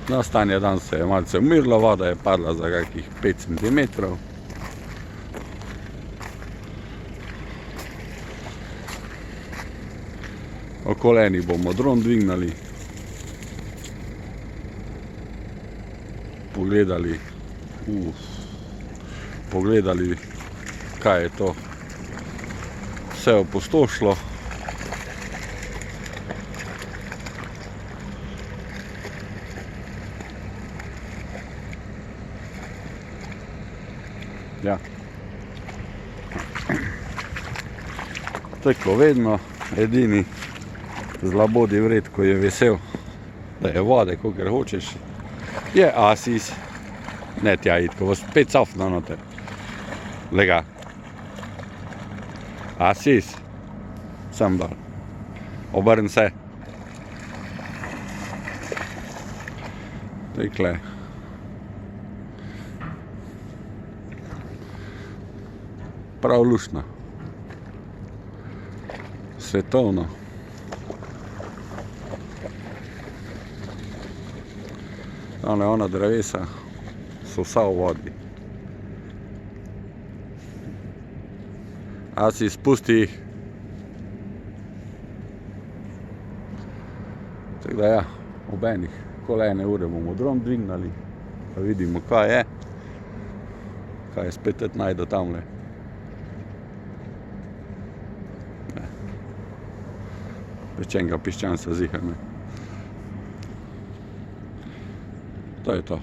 No, stanje dan se je malce umirilo, voda je padla za kakih 5 cm. Okoli enih bomo dron dvignali. Pogledali, kaj je to vse opustošilo. Ja. Tako vedno, edini zlabodi vred, ko je vesel, da je vode, kolikor hočeš, je Asis. Ne tja id, ko bo spet cofno noter. Lega. Asis. Sem dol. Obrn se. Takle. Prav luštno. Svetovno. Tamle ona drevesa so vsa v vodi. Asi spusti jih. Tako da ja, ob enih okoli 1 ure bomo dron dvignali, da vidimo, kaj je. Kaj je spet najdo tamle. Pečenega piščanca zihar, ne. To je to.